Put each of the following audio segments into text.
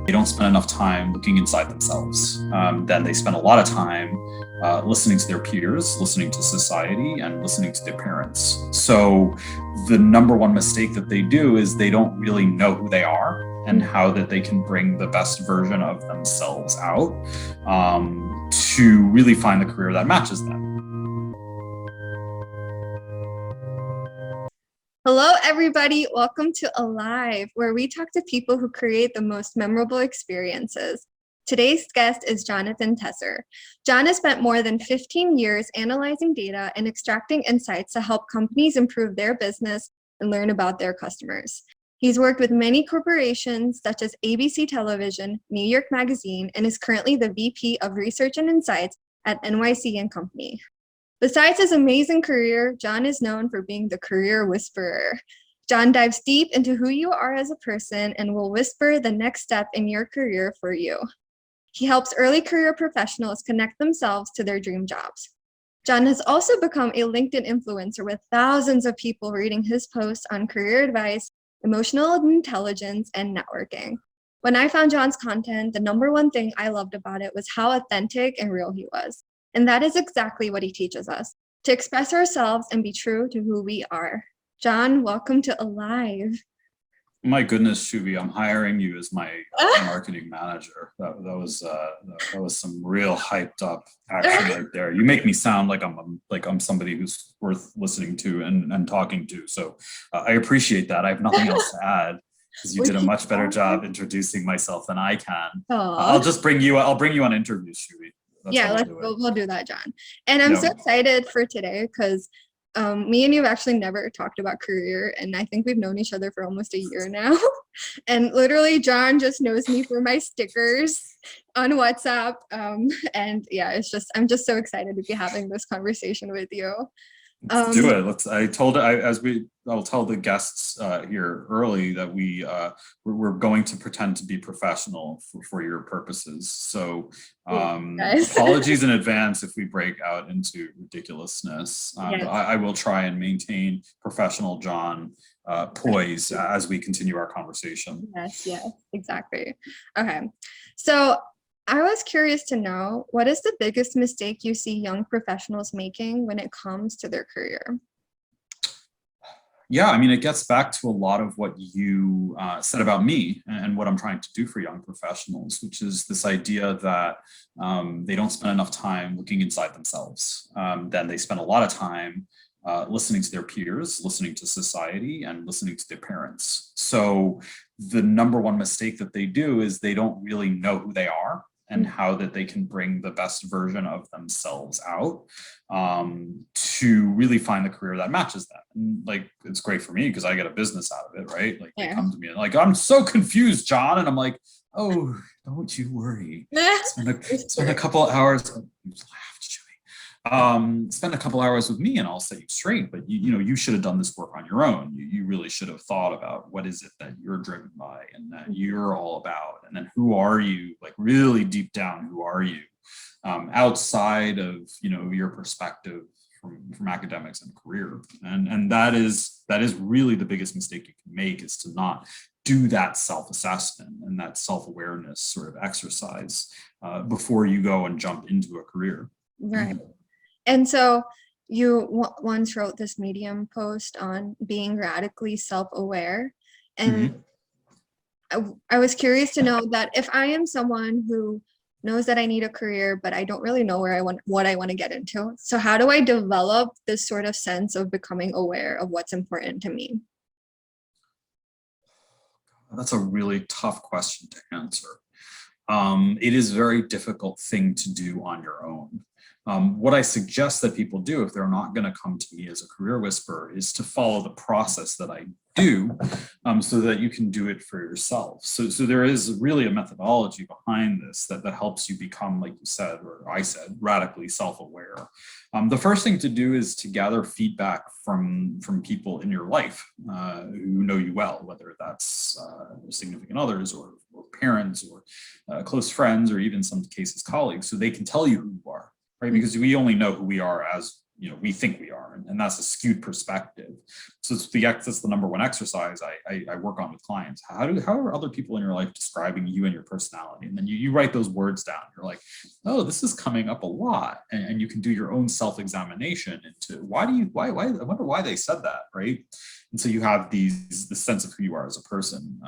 They don't spend enough time looking inside themselves. Then they spend a lot of time listening to their peers, listening to society, and listening to their parents. So the number one mistake that they do is they don't really know who they are and how that they can bring the best version of themselves out to really find the career that matches them. Hello, everybody. Welcome to Alive, where we talk to people who create the most memorable experiences. Today's guest is Jonathan Tesser. John has spent more than 15 years analyzing data and extracting insights to help companies improve their business and learn about their customers. He's worked with many corporations such as ABC Television, New York Magazine, and is currently the VP of Research and Insights at NYC & Company. Besides his amazing career, John is known for being the career whisperer. John dives deep into who you are as a person and will whisper the next step in your career for you. He helps early career professionals connect themselves to their dream jobs. John has also become a LinkedIn influencer with thousands of people reading his posts on career advice, emotional intelligence, and networking. When I found John's content, the number one thing I loved about it was how authentic and real he was. And that is exactly what he teaches us, to express ourselves and be true to who we are. John, welcome to Alive. My goodness, Shubhi, I'm hiring you as my marketing manager. That was some real hyped up action right there. You make me sound like I'm somebody who's worth listening to and talking to. So I appreciate that. I have nothing else to add because you did a much better job introducing myself than I can. I'll bring you on interviews, Shubhi. We'll do that, John. And I'm so excited for today because me and you have actually never talked about career, and I think we've known each other for almost a year now. And literally, John just knows me for my stickers on WhatsApp. And yeah, I'm just so excited to be having this conversation with you. Let's do it. I'll tell the guests here early that we're going to pretend to be professional for your purposes. So apologies in advance if we break out into ridiculousness. I will try and maintain professional John poise as we continue our conversation. Yes, exactly. Okay, so I was curious to know, what is the biggest mistake you see young professionals making when it comes to their career? Yeah, I mean, it gets back to a lot of what you said about me and what I'm trying to do for young professionals, which is this idea that they don't spend enough time looking inside themselves. Then they spend a lot of time listening to their peers, listening to society, and listening to their parents. So the number one mistake that they do is they don't really know who they are and how that they can bring the best version of themselves out to really find the career that matches them. And like, it's great for me because I get a business out of it, right? Like they come to me and like, I'm so confused, John. And I'm like, oh, don't you worry. Spend a couple of hours. Spend a couple hours with me and I'll set you straight, but you should have done this work on your own. You really should have thought about what is it that you're driven by and that you're all about, and then who are you, like really deep down, who are you outside of your perspective from academics and career. And that is really the biggest mistake you can make, is to not do that self-assessment and that self-awareness sort of exercise before you go and jump into a career. Right. And so you once wrote this Medium post on being radically self-aware. And I was curious to know that if I am someone who knows that I need a career, but I don't really know what I want to get into. So how do I develop this sort of sense of becoming aware of what's important to me? That's a really tough question to answer. It is a very difficult thing to do on your own. What I suggest that people do if they're not going to come to me as a career whisperer is to follow the process that I do so that you can do it for yourself. So there is really a methodology behind this that helps you become, like you said, or I said, radically self-aware. The first thing to do is to gather feedback from people in your life who know you well, whether that's significant others or parents or close friends, or even some cases colleagues, so they can tell you who you are. Right, because we only know who we are as we think we are, and that's a skewed perspective. So that's the number one exercise I work on with clients. How are other people in your life describing you and your personality? And then you write those words down. You're like, oh, this is coming up a lot, and you can do your own self-examination into why I wonder wwhy they said that, right? And so you have the sense of who you are as a person.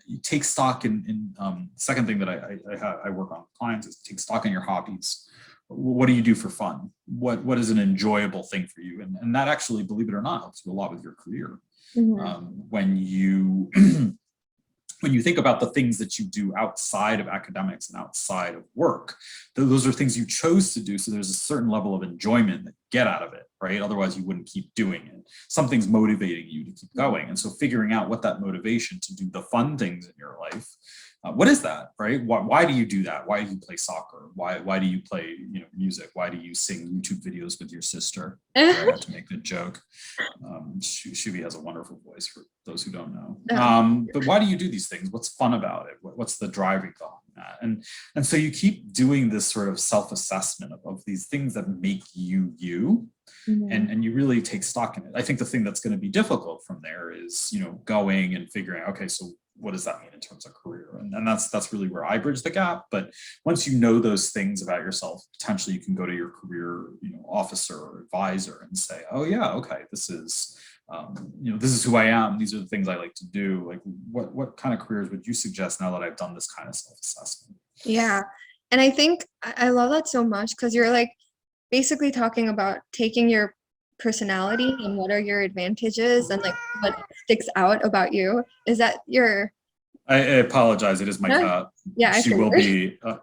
You take stock in second thing that I work on with clients is take stock in your hobbies. What do you do for fun? What is an enjoyable thing for you? And that actually, believe it or not, helps you a lot with your career. When you when you think about the things that you do outside of academics and outside of work, those are things you chose to do. So there's a certain level of enjoyment that you get out of it, right? Otherwise you wouldn't keep doing it. Something's motivating you to keep going. And so figuring out what that motivation to do the fun things in your life, what is that, right? Why do you do that? Why do you play soccer? Why do you play music? Why do you sing YouTube videos with your sister? I have to make the joke. Shubhi has a wonderful voice for those who don't know. But why do you do these things? What's fun about it? What's the driving thought in that? And so you keep doing this sort of self-assessment of these things that make you. And you really take stock in it. I think the thing that's going to be difficult from there is, going and figuring, okay, so what does that mean in terms of career? And that's really where I bridge the gap. But once you know those things about yourself, potentially you can go to your career, officer or advisor and say, oh yeah, okay, this is, this is who I am. These are the things I like to do. Like what kind of careers would you suggest now that I've done this kind of self-assessment? Yeah. And I think I love that so much because you're like basically talking about taking your personality and what are your advantages and like what sticks out about you. Is that I apologize, it is my cat. Yeah,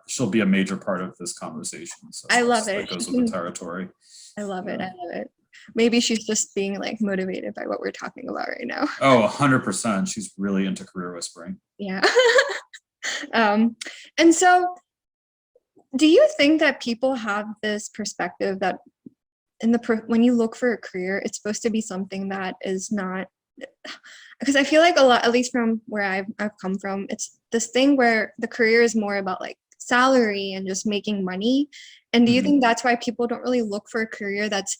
she'll be a major part of this conversation, so I love it. That goes with the territory. I love it. Maybe she's just being like motivated by what we're talking about right now. Oh, 100%. She's really into career whispering. Yeah. And so do you think that people have this perspective that when you look for a career, it's supposed to be something that is not, because I feel like a lot, at least from where I've come from, it's this thing where the career is more about like salary and just making money. And do you think that's why people don't really look for a career that's,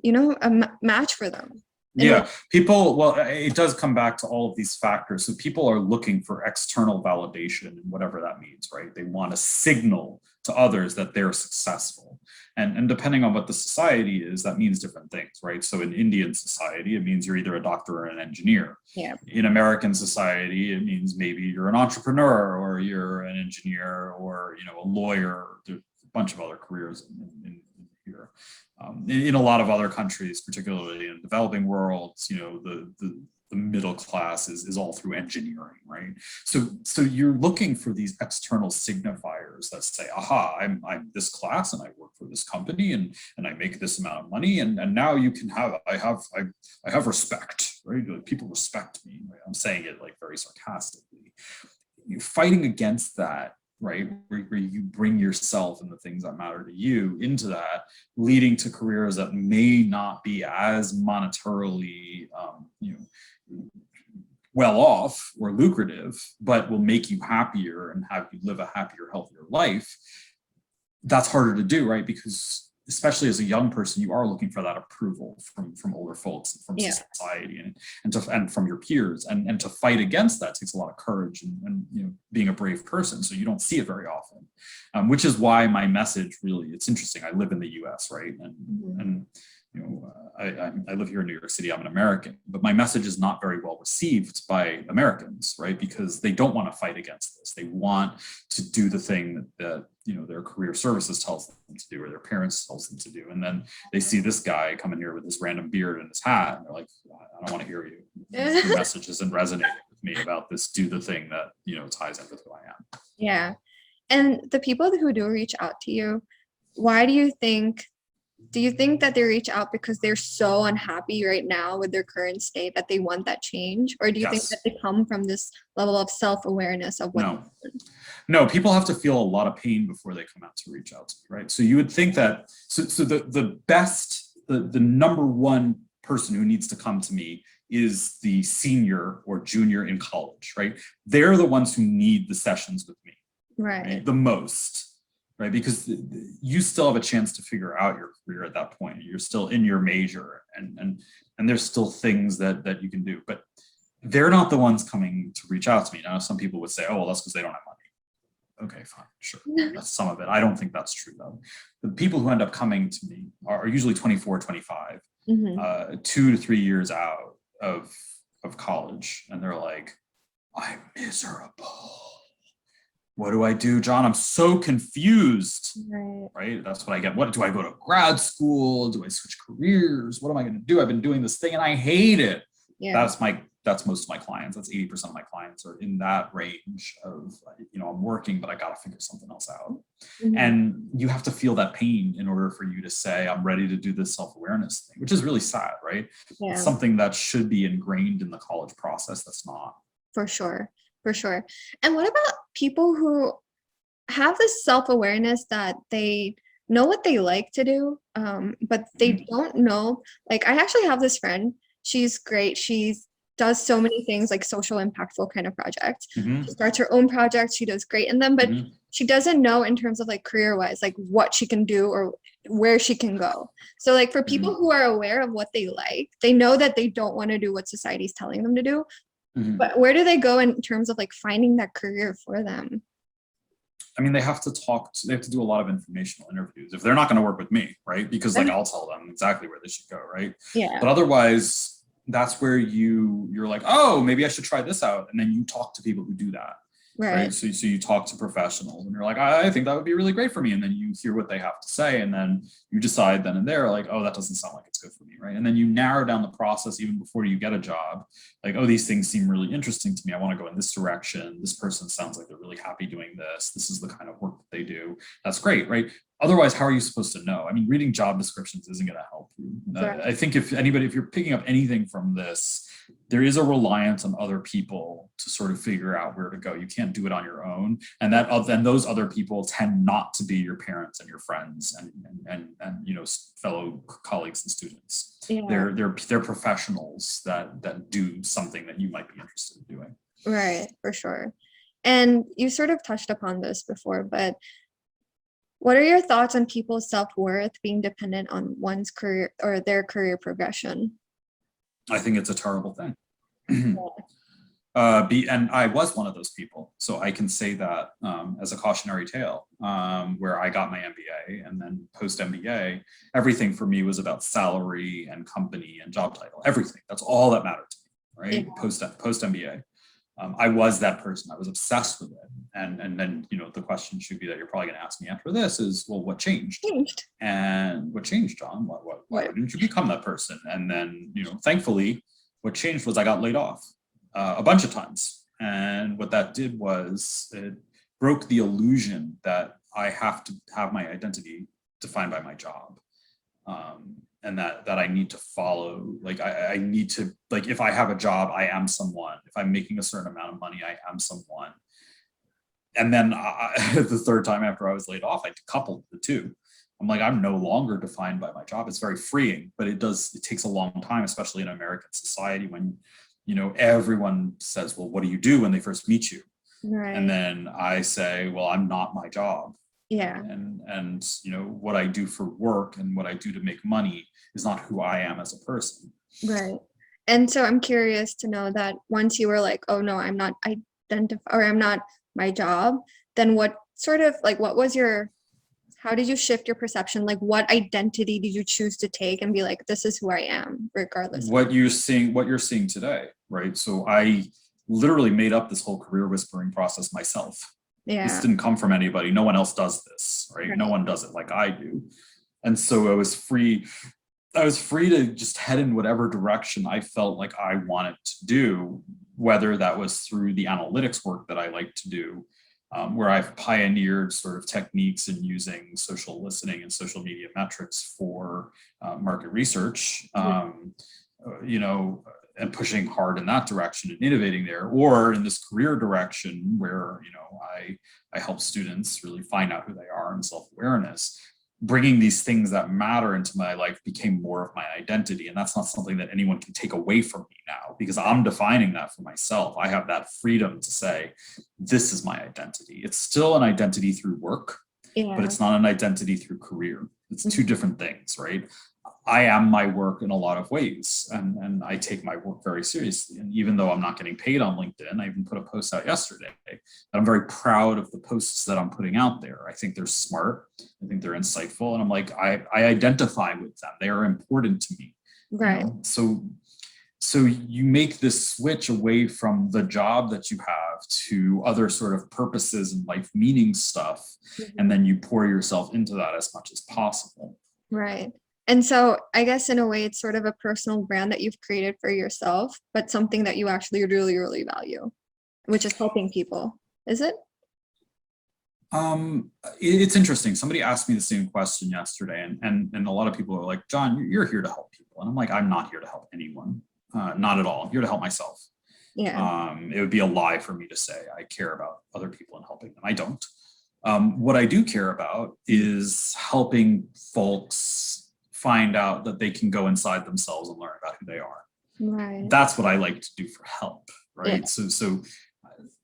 a match for them? Yeah, it does come back to all of these factors. So people are looking for external validation and whatever that means, right? They want to signal to others that they're successful. And depending on what the society is, that means different things, right? So in Indian society, it means you're either a doctor or an engineer. Yeah. In American society, it means maybe you're an entrepreneur or you're an engineer or, a lawyer. There's a bunch of other careers in here. In a lot of other countries, particularly in developing worlds, the middle class is all through engineering, right? So you're looking for these external signifiers that say, aha, I'm this class and I work for this company and I make this amount of money and now you can I have respect, right? Like, people respect me, right? I'm saying it like very sarcastically. You're fighting against that, right? Where you bring yourself and the things that matter to you into that, leading to careers that may not be as monetarily, well off or lucrative, but will make you happier and have you live a happier, healthier life. That's harder to do, right? Because especially as a young person, you are looking for that approval from older folks and from society and from your peers. And to fight against that takes a lot of courage and being a brave person. So you don't see it very often, which is why my message really, it's interesting. I live in the US, right? And I live here in New York City. I'm an American, but my message is not very well received by Americans, right? Because they don't want to fight against this. They want to do the thing that their career services tells them to do, or their parents tells them to do. And then they see this guy come in here with this random beard and his hat, and they're like, I don't want to hear you. Your message isn't resonating with me about this. Do the thing that, ties in with who I am. Yeah. And the people who do reach out to you, why do you think that they reach out because they're so unhappy right now with their current state that they want that change? Or do you think that they come from this level of self-awareness of what? No, people have to feel a lot of pain before they come out to reach out to you, right? So you would think that, so the number one person who needs to come to me is the senior or junior in college, right? They're the ones who need the sessions with me, right? The most. right? Because you still have a chance to figure out your career at that point. You're still in your major, and there's still things that you can do, but they're not the ones coming to reach out to me. Now, some people would say, oh, well, that's because they don't have money. Okay, fine, sure. That's some of it. I don't think that's true, though. The people who end up coming to me are usually 24, 25, 2 to 3 years out of college. And they're like, I'm miserable. What do I do, John? I'm so confused. Right? That's what I get. What do I go to grad school? Do I switch careers? What am I going to do? I've been doing this thing and I hate it. Yeah. That's most of my clients. That's 80% of my clients are in that range of, I'm working, but I got to figure something else out. And you have to feel that pain in order for you to say, I'm ready to do this self-awareness thing, which is really sad, right? Yeah. It's something that should be ingrained in the college process. That's not. For sure. And what about people who have this self-awareness that they know what they like to do, but they don't know, like I actually have this friend, she's great. She's does so many things like social impactful kind of projects. She starts her own projects. She does great in them, but she doesn't know in terms of like career wise, like what she can do or where she can go. So like for people who are aware of what they like, they know that they don't want to do what society's telling them to do. But where do they go in terms of like finding that career for them? I mean, they have to do a lot of informational interviews if they're not going to work with me, right? Because like I'll tell them exactly where they should go, right? Yeah. But otherwise, that's where you're like, oh, maybe I should try this out. And then you talk to people who do that. Right. So you talk to professionals and you're like, I think that would be really great for me. And then you hear what they have to say. And then you decide then and there, like, oh, that doesn't sound like it's good for me. Right. And then you narrow down the process even before you get a job. Like, oh, these things seem really interesting to me. I want to go in this direction. This person sounds like they're really happy doing this. This is the kind of work that they do. That's great. Right. Otherwise, how are you supposed to know? I mean, reading job descriptions isn't going to help you. Right. I think if you're picking up anything from this, there is a reliance on other people to sort of figure out where to go. You can't do it on your own. And then those other people tend not to be your parents and your friends and fellow colleagues and students. Yeah. They're professionals that do something that you might be interested in doing. Right, for sure. And you sort of touched upon this before, but what are your thoughts on people's self-worth being dependent on one's career or their career progression? I think it's a terrible thing. And I was one of those people. So I can say that as a cautionary tale, where I got my MBA and then post MBA, everything for me was about salary and company and job title, everything. That's all that mattered to me, right? Yeah. Post MBA. I was that person. I was obsessed with it. And then, the question should be that you're probably going to ask me after this is, well, what changed? And what changed, John? Why didn't you become that person? And then, thankfully, what changed was I got laid off a bunch of times. And what that did was it broke the illusion that I have to have my identity defined by my job. And that I need to follow, like I need to, like if I have a job, I am someone. If I'm making a certain amount of money, I am someone. And then the third time after I was laid off, I coupled the two. I'm like, I'm no longer defined by my job. It's very freeing, but it takes a long time, especially in American society when, everyone says, well, what do you do when they first meet you? Right. And then I say, well, I'm not my job. Yeah. And what I do for work and what I do to make money is not who I am as a person. Right. And so I'm curious to know that once you were like, oh no, I'm not I'm not my job, then what sort of like, how did you shift your perception? Like what identity did you choose to take and be like, this is who I am, regardless? What you're seeing today, right? So I literally made up this whole career whispering process myself. Yeah. This didn't come from anybody. No one else does this, right? No one does it like I do. And so I was free to just head in whatever direction I felt like I wanted to do, whether that was through the analytics work that I like to do, where I've pioneered sort of techniques in using social listening and social media metrics for market research, and pushing hard in that direction and innovating there, or in this career direction where, I help students really find out who they are and self-awareness. Bringing these things that matter into my life became more of my identity. And that's not something that anyone can take away from me now because I'm defining that for myself. I have that freedom to say, this is my identity. It's still an identity through work, Yeah. but it's not an identity through career. It's two different things, right? I am my work in a lot of ways, and I take my work very seriously. And even though I'm not getting paid on LinkedIn, I even put a post out yesterday. I'm very proud of the posts that I'm putting out there. I think they're smart. I think they're insightful. And I'm like, I identify with them. They are important to me. Right. You know? So you make this switch away from the job that you have to other sort of purposes and life meaning stuff. And then you pour yourself into that as much as possible. Right. And so I guess in a way, it's sort of a personal brand that you've created for yourself, but something that you actually really, really value, which is helping people. Is it? It's interesting. Somebody asked me the same question yesterday, and a lot of people are like, John, you're here to help people. And I'm like, I'm not here to help anyone. Not at all. I'm here to help myself. Yeah. It would be a lie for me to say I care about other people and helping them. I don't. What I do care about is helping folks find out that they can go inside themselves and learn about who they are. Right. That's what I like to do for help, right? Yeah. So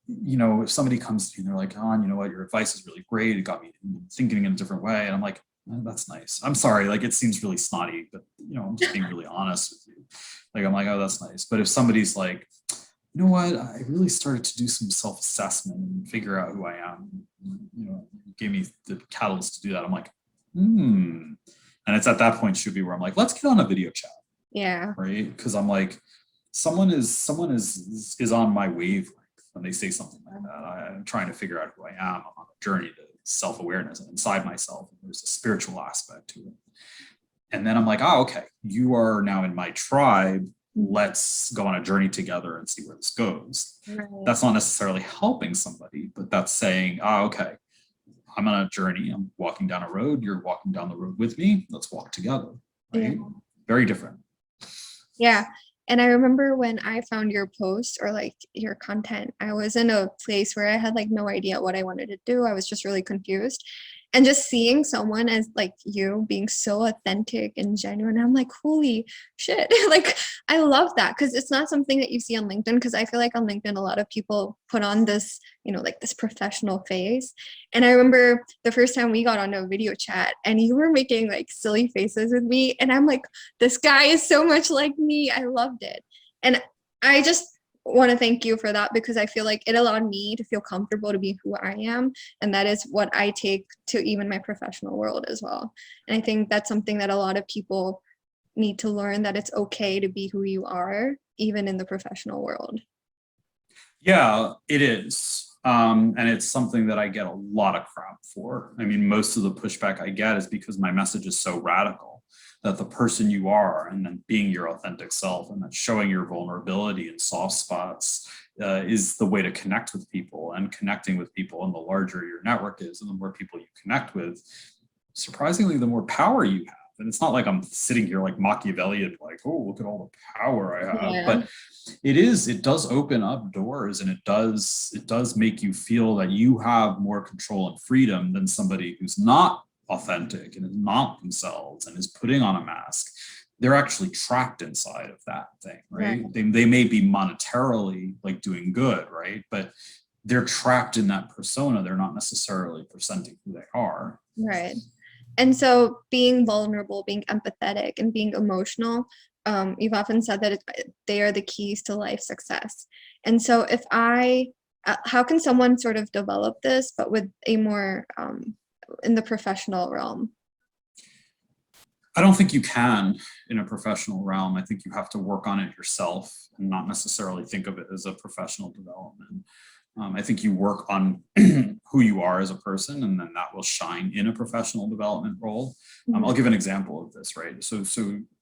you know, if somebody comes to me and they're like, oh, you know what, your advice is really great. It got me thinking in a different way. And I'm like, oh, that's nice. I'm sorry, like it seems really snotty, but you know, I'm just being really honest with you. Like, I'm like, oh, that's nice. But if somebody's like, you know what, I really started to do some self-assessment and figure out who I am, you know, gave me the catalyst to do that. I'm like, And it's at that point, Shubhi, where I'm like, let's get on a video chat. Yeah. Right. Because I'm like, someone is on my wavelength when they say something like that. I'm trying to figure out who I am. I'm on a journey to self-awareness and inside myself. And there's a spiritual aspect to it. And then I'm like, oh, okay, you are now in my tribe. Let's go on a journey together and see where this goes. Right. That's not necessarily helping somebody, but that's saying, oh, okay, I'm on a journey. I'm walking down a road. You're walking down the road with me. Let's walk together. Right? Yeah. Very different. Yeah. And I remember when I found your post or like your content, I was in a place where I had like no idea what I wanted to do. I was just really confused. And just seeing someone as like you being so authentic and genuine, I'm like, holy shit. Like, I love that because it's not something that you see on LinkedIn. Because I feel like on LinkedIn, a lot of people put on this, you know, like this professional face. And I remember the first time we got on a video chat and you were making like silly faces with me. And I'm like, this guy is so much like me. I loved it. And I just want to thank you for that because I feel like it allowed me to feel comfortable to be who I am. And that is what I take to even my professional world as well. And I think that's something that a lot of people need to learn, that it's okay to be who you are, even in the professional world. Yeah, it is. And it's something that I get a lot of crap for. I mean, most of the pushback I get is because my message is so radical that the person you are and then being your authentic self and then showing your vulnerability and soft spots is the way to connect with people, and connecting with people. And the larger your network is and the more people you connect with, surprisingly, the more power you have. And it's not like I'm sitting here like Machiavellian, like, oh, look at all the power I have. Yeah. But it does open up doors, and it does make you feel that you have more control and freedom than somebody who's not authentic and is not themselves and is putting on a mask. They're actually trapped inside of that thing, right? They may be monetarily like doing good, right? But they're trapped in that persona. They're not necessarily presenting who they are. Right. And so being vulnerable, being empathetic, and being emotional, you've often said that they are the keys to life success. And so how can someone sort of develop this, but with a more, in the professional realm? I don't think you can in a professional realm. I think you have to work on it yourself and not necessarily think of it as a professional development. I think you work on who you are as a person, and then that will shine in a professional development role. I'll give an example of this, right? So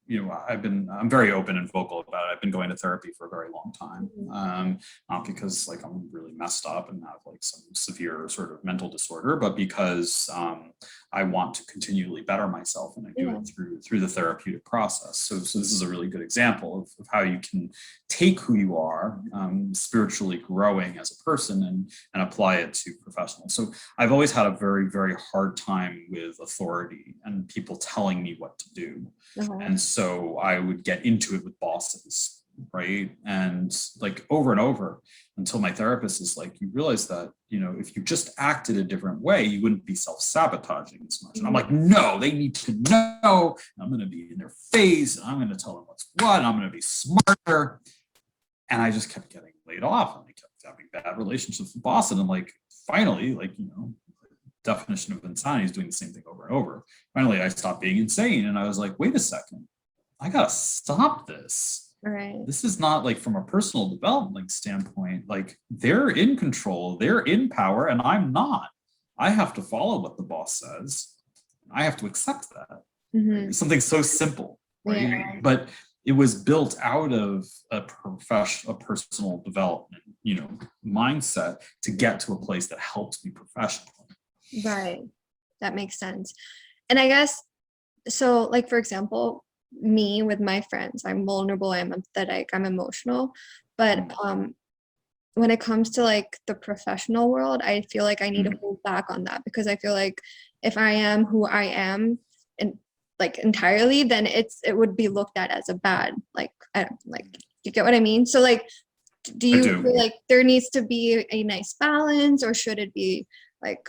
you know, I'm very open and vocal about it. I've been going to therapy for a very long time, not because like I'm really messed up and have like some severe sort of mental disorder, but because I want to continually better myself, and I do it through the therapeutic process. So this is a really good example of how you can take who you are, spiritually growing as a person, and apply it to professionals. So I've always had a very, very hard time with authority and people telling me what to do. And so I would get into it with bosses, right? And like over and over until my therapist is like, you realize that, if you just acted a different way, you wouldn't be self-sabotaging as much. And I'm like, no, they need to know. I'm going to be in their face. And I'm going to tell them what's what. And I'm going to be smarter. And I just kept getting laid off, and I kept having bad relationships with Boston. And like, finally, like, definition of insanity is doing the same thing over and over. Finally, I stopped being insane. And I was like, wait a second, I got to stop this. Right. This is not like from a personal development standpoint, like they're in control, they're in power, and I'm not. I have to follow what the boss says. I have to accept that. Mm-hmm. Something so simple, right? Yeah. But it was built out of a personal development, mindset to get to a place that helps me professionally. Right. That makes sense. And I guess, so like, for example, me with my friends, I'm vulnerable, I'm empathetic, I'm emotional. But when it comes to like the professional world, I feel like I need to hold back on that, because I feel like if I am who I am and like entirely, then it would be looked at as a bad, like, I don't like, you get what I mean? So like, do you feel like there needs to be a nice balance, or should it be like,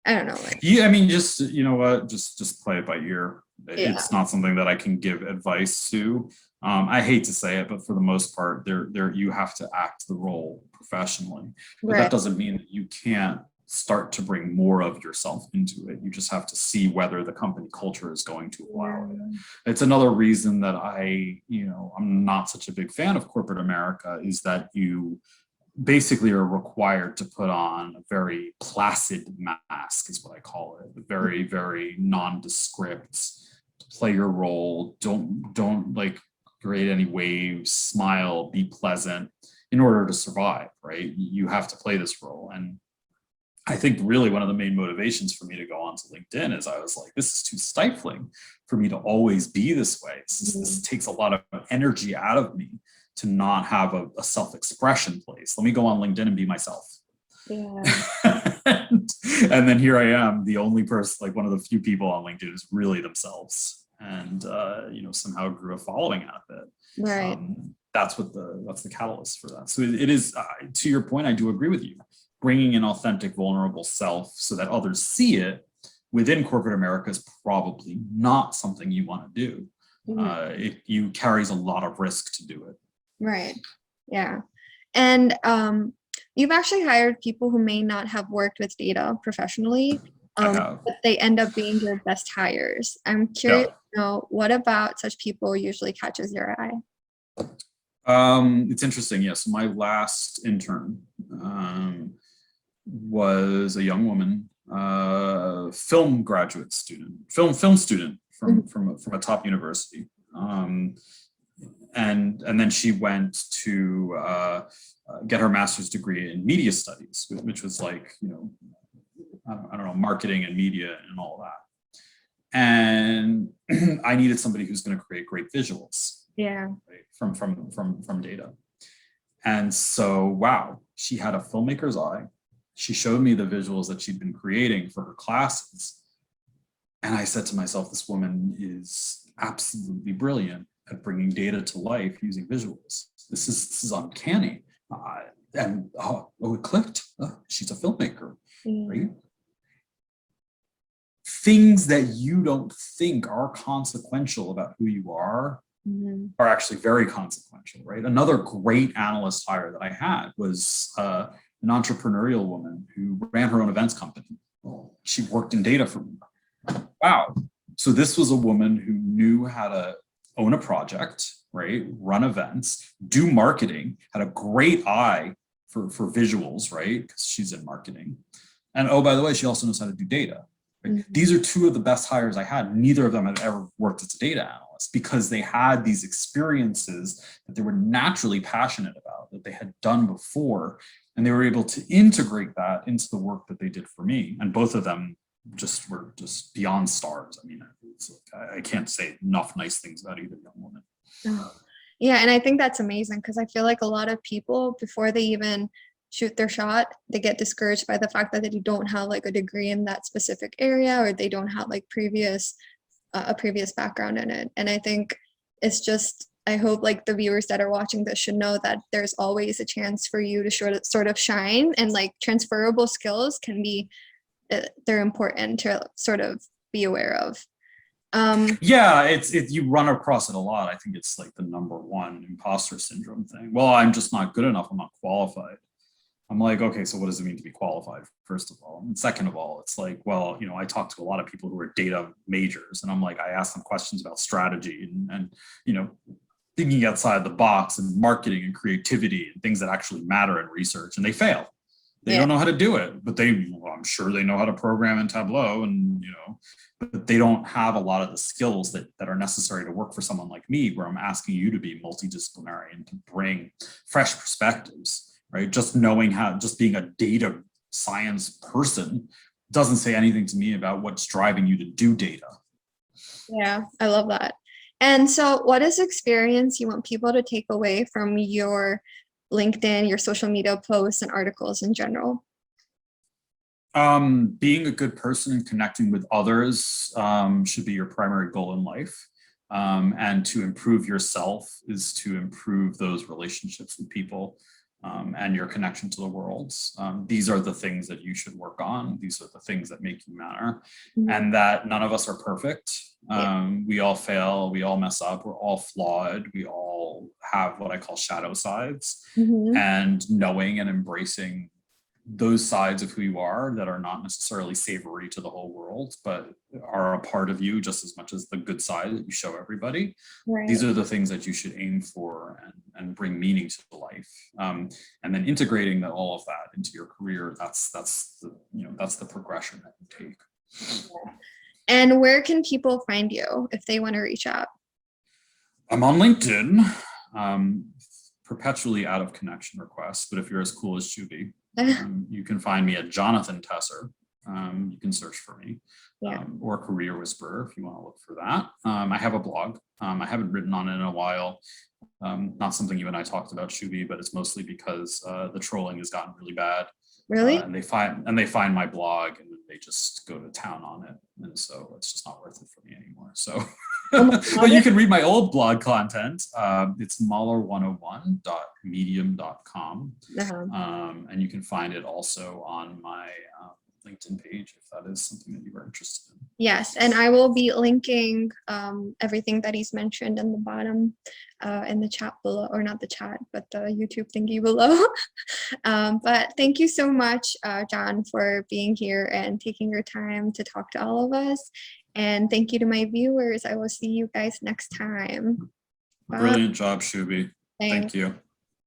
I don't know. Like, yeah, I mean, just, just play it by ear. Yeah. It's not something that I can give advice to. I hate to say it, but for the most part, you have to act the role professionally. But that doesn't mean that you can't start to bring more of yourself into it. You just have to see whether the company culture is going to allow it. It's another reason that I'm not such a big fan of corporate America, is that you basically are required to put on a very placid mask, is what I call it. Very, very nondescript. Play your role. Don't like create any waves. Smile. Be pleasant. In order to survive, right? You have to play this role. And I think really one of the main motivations for me to go onto LinkedIn is I was like, this is too stifling for me to always be this way. This takes a lot of energy out of me to not have a self-expression place. Let me go on LinkedIn and be myself. Yeah. and then here I am, the only person, like one of the few people on LinkedIn who's really themselves, and somehow grew a following out of it. Right. That's the catalyst for that. So it is, to your point, I do agree with you. Bringing an authentic, vulnerable self so that others see it within corporate America is probably not something you want to do. It carries a lot of risk to do it. Right. Yeah. And you've actually hired people who may not have worked with data professionally, but they end up being your best hires. I'm curious to know, what about such people usually catches your eye? It's interesting. Yes. My last intern was a young woman, film graduate student, film student from a top university. And then she went to get her master's degree in media studies, which was like, I don't know, marketing and media and all of that. And I needed somebody who's going to create great visuals. Yeah. Right, from data. And so, wow, she had a filmmaker's eye. She showed me the visuals that she'd been creating for her classes. And I said to myself, this woman is absolutely brilliant at bringing data to life using visuals. This is uncanny. And it clicked. She's a filmmaker, right? Things that you don't think are consequential about who you are actually very consequential, right? Another great analyst hire that I had was an entrepreneurial woman who ran her own events company. She worked in data for me. Wow. So this was a woman who knew how to own a project, right? Run events, do marketing, had a great eye for visuals, right? Because she's in marketing. And oh, by the way, she also knows how to do data. Right? These are two of the best hires I had. Neither of them had ever worked as a data analyst because they had these experiences that they were naturally passionate about, that they had done before, and they were able to integrate that into the work that they did for me. And both of them were beyond stars. I mean, I can't say enough nice things about either young woman. Yeah, and I think that's amazing because I feel like a lot of people, before they even shoot their shot, they get discouraged by the fact that they don't have like a degree in that specific area, or they don't have like a previous background in it. And I think it's just I hope like the viewers that are watching this should know that there's always a chance for you to sort of shine, and like transferable skills can be they're important to sort of be aware of. Yeah, you run across it a lot. I think it's like the number one imposter syndrome thing. Well, I'm just not good enough. I'm not qualified. I'm like, okay, so what does it mean to be qualified, first of all? And second of all, it's like, well, I talk to a lot of people who are data majors, and I'm like, I ask them questions about strategy and thinking outside the box and marketing and creativity and things that actually matter in research, and they fail. They don't know how to do it, but I'm sure they know how to program in Tableau, and but they don't have a lot of the skills that are necessary to work for someone like me, where I'm asking you to be multidisciplinary and to bring fresh perspectives, right? Just being a data science person doesn't say anything to me about what's driving you to do data. Yeah, I love that. And so what is experience you want people to take away from your LinkedIn, your social media posts and articles in general? Being a good person and connecting with others should be your primary goal in life. And to improve yourself is to improve those relationships with people and your connection to the world. These are the things that you should work on. These are the things that make you matter. Mm-hmm. And that none of us are perfect. We all fail, we all mess up, we're all flawed, we all have what I call shadow sides. Mm-hmm. And knowing and embracing those sides of who you are that are not necessarily savory to the whole world, but are a part of you just as much as the good side that you show everybody. Right. These are the things that you should aim for and bring meaning to life. And then integrating all of that into your career, that's the progression that you take. And where can people find you if they want to reach out? I'm on LinkedIn, perpetually out of connection requests, but if you're as cool as Shubhi, you can find me at Jonathan Tesser. You can search for me, or Career Whisperer if you want to look for that. I have a blog. I haven't written on it in a while. Not something you and I talked about, Shubhi, but it's mostly because the trolling has gotten really bad. Really? And they find my blog and they just go to town on it, and so it's just not worth it for me anymore. So, but you can read my old blog content. It's mahler101.medium.com, and you can find it also on my LinkedIn page if that is something that you are interested in. Yes, and I will be linking everything that he's mentioned in the bottom in the chat below, or not the chat, but the YouTube thingy below. But thank you so much, John, for being here and taking your time to talk to all of us. And thank you to my viewers. I will see you guys next time. Bye. Brilliant job, Shubhi. Thanks. Thank you.